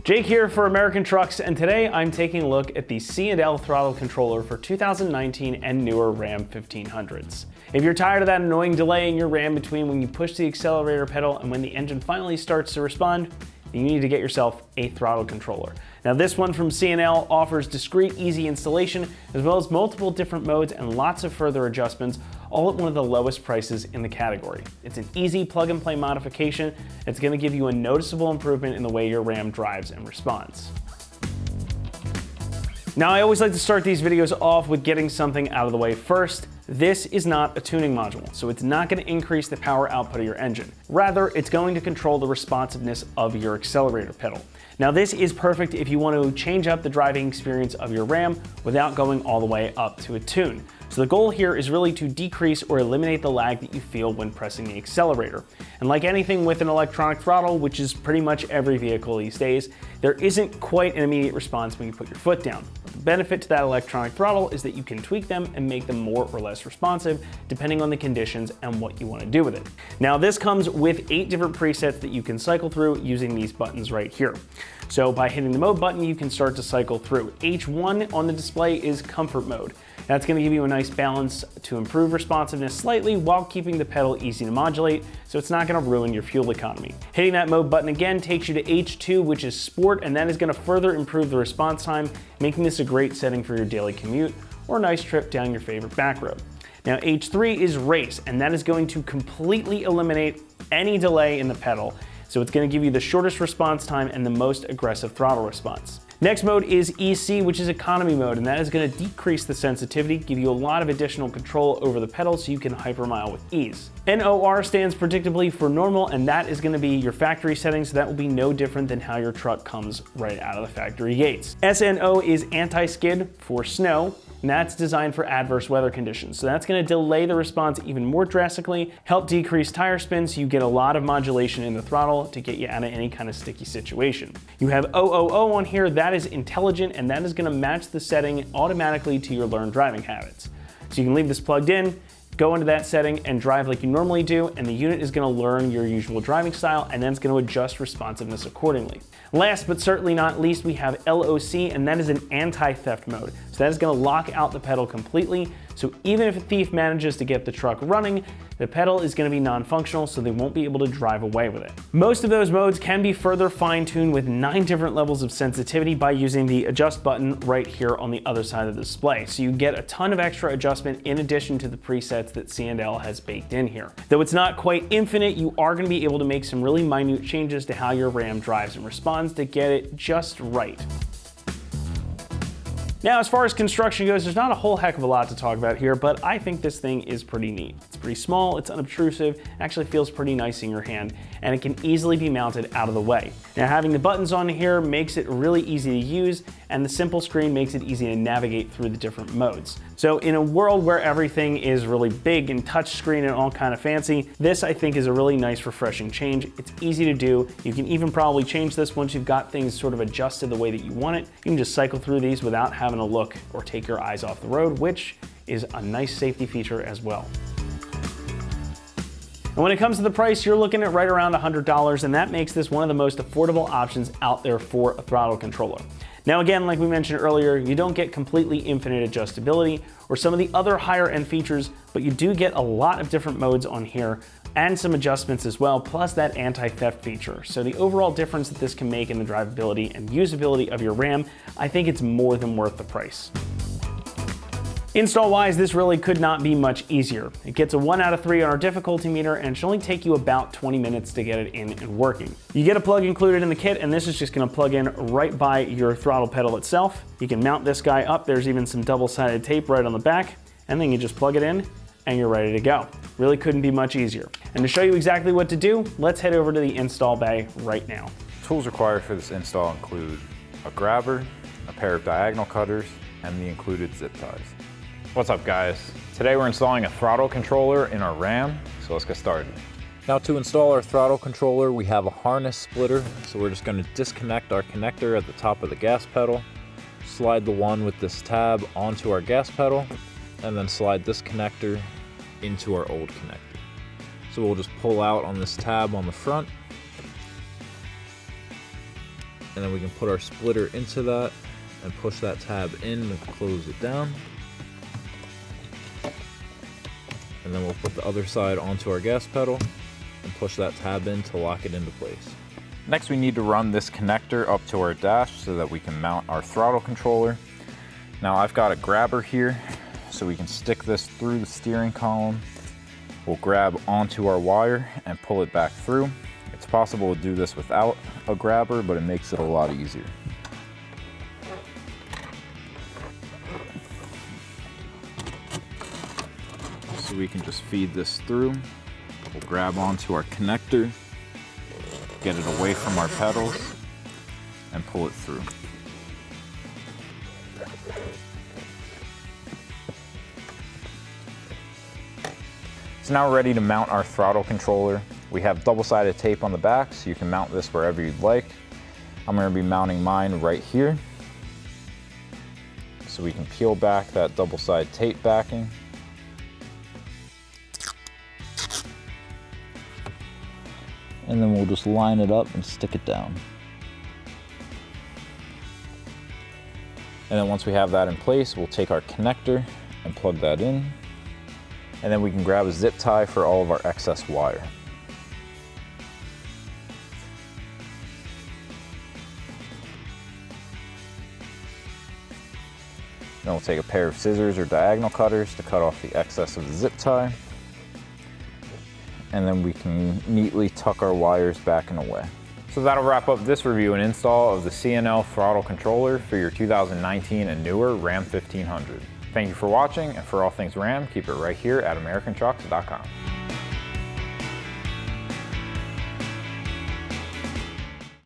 Jake here for American Trucks, and today I'm taking a look at the C&L throttle controller for 2019 and newer Ram 1500s. If you're tired of that annoying delay in your Ram between when you push the accelerator pedal and when the engine finally starts to respond, then you need to get yourself a throttle controller. Now this one from C&L offers discrete, easy installation, as well as multiple different modes and lots of further adjustments, all at one of the lowest prices in the category. It's an easy plug-and-play modification that's going to give you a noticeable improvement in the way your Ram drives and responds. Now I always like to start these videos off with getting something out of the way first. This is not a tuning module, so it's not going to increase the power output of your engine. Rather, it's going to control the responsiveness of your accelerator pedal. Now this is perfect if you want to change up the driving experience of your Ram without going all the way up to a tune. So the goal here is really to decrease or eliminate the lag that you feel when pressing the accelerator. And like anything with an electronic throttle, which is pretty much every vehicle these days, there isn't quite an immediate response when you put your foot down. The benefit to that electronic throttle is that you can tweak them and make them more or less responsive depending on the conditions and what you want to do with it. Now this comes with 8 different presets that you can cycle through using these buttons right here. So by hitting the mode button, you can start to cycle through. H1 on the display is comfort mode. That's going to give you a nice balance to improve responsiveness slightly while keeping the pedal easy to modulate, so it's not going to ruin your fuel economy. Hitting that mode button again takes you to H2, which is sport, and that is going to further improve the response time, making this a great setting for your daily commute or a nice trip down your favorite back road. Now H3 is race, and that is going to completely eliminate any delay in the pedal, so it's going to give you the shortest response time and the most aggressive throttle response. Next mode is EC, which is economy mode, and that is going to decrease the sensitivity, give you a lot of additional control over the pedal so you can hypermile with ease. NOR stands predictably for normal, and that is going to be your factory setting, so that will be no different than how your truck comes right out of the factory gates. SNO is anti-skid for snow, and that's designed for adverse weather conditions. So that's going to delay the response even more drastically, help decrease tire spin so you get a lot of modulation in the throttle to get you out of any kind of sticky situation. You have OOO on here, that is intelligent, and that is going to match the setting automatically to your learned driving habits. So you can leave this plugged in, go into that setting and drive like you normally do, and the unit is going to learn your usual driving style and then it's going to adjust responsiveness accordingly. Last but certainly not least, we have LOC, and that is an anti-theft mode. So that is going to lock out the pedal completely, so even if a thief manages to get the truck running, the pedal is going to be non-functional, so they won't be able to drive away with it. Most of those modes can be further fine-tuned with 9 different levels of sensitivity by using the adjust button right here on the other side of the display. So you get a ton of extra adjustment in addition to the presets that C&L has baked in here. Though it's not quite infinite, you are going to be able to make some really minute changes to how your Ram drives and responds to get it just right. Now, as far as construction goes, there's not a whole heck of a lot to talk about here, but I think this thing is pretty neat. It's pretty small, it's unobtrusive, actually feels pretty nice in your hand, and it can easily be mounted out of the way. Now, having the buttons on here makes it really easy to use, and the simple screen makes it easy to navigate through the different modes. So in a world where everything is really big and touchscreen and all kind of fancy, this I think is a really nice refreshing change. It's easy to do. You can even probably change this once you've got things sort of adjusted the way that you want it. You can just cycle through these without having to look or take your eyes off the road, which is a nice safety feature as well. And when it comes to the price, you're looking at right around $100, and that makes this one of the most affordable options out there for a throttle controller. Now again, like we mentioned earlier, you don't get completely infinite adjustability or some of the other higher end features, but you do get a lot of different modes on here and some adjustments as well, plus that anti-theft feature. So the overall difference that this can make in the drivability and usability of your Ram, I think it's more than worth the price. Install-wise, this really could not be much easier. It gets a 1 out of 3 on our difficulty meter, and it should only take you about 20 minutes to get it in and working. You get a plug included in the kit, and this is just gonna plug in right by your throttle pedal itself. You can mount this guy up. There's even some double-sided tape right on the back, and then you just plug it in, and you're ready to go. Really couldn't be much easier. And to show you exactly what to do, let's head over to the install bay right now. Tools required for this install include a grabber, a pair of diagonal cutters, and the included zip ties. What's up guys? Today we're installing a throttle controller in our Ram, so let's get started. Now to install our throttle controller, we have a harness splitter, so we're just going to disconnect our connector at the top of the gas pedal, slide the one with this tab onto our gas pedal, and then slide this connector into our old connector. So we'll just pull out on this tab on the front, and then we can put our splitter into that and push that tab in and close it down. And then we'll put the other side onto our gas pedal and push that tab in to lock it into place. Next, we need to run this connector up to our dash so that we can mount our throttle controller. Now I've got a grabber here, so we can stick this through the steering column. We'll grab onto our wire and pull it back through. It's possible to do this without a grabber, but it makes it a lot easier. So we can just feed this through. We'll grab onto our connector, get it away from our pedals, and pull it through. So now we're ready to mount our throttle controller. We have double-sided tape on the back, so you can mount this wherever you'd like. I'm going to be mounting mine right here. So we can peel back that double-sided tape backing. And then we'll just line it up and stick it down. And then once we have that in place, we'll take our connector and plug that in. And then we can grab a zip tie for all of our excess wire. Then we'll take a pair of scissors or diagonal cutters to cut off the excess of the zip tie. And then we can neatly tuck our wires back and away. So that'll wrap up this review and install of the C&L throttle controller for your 2019 and newer Ram 1500. Thank you for watching, and for all things Ram, keep it right here at AmericanTrucks.com.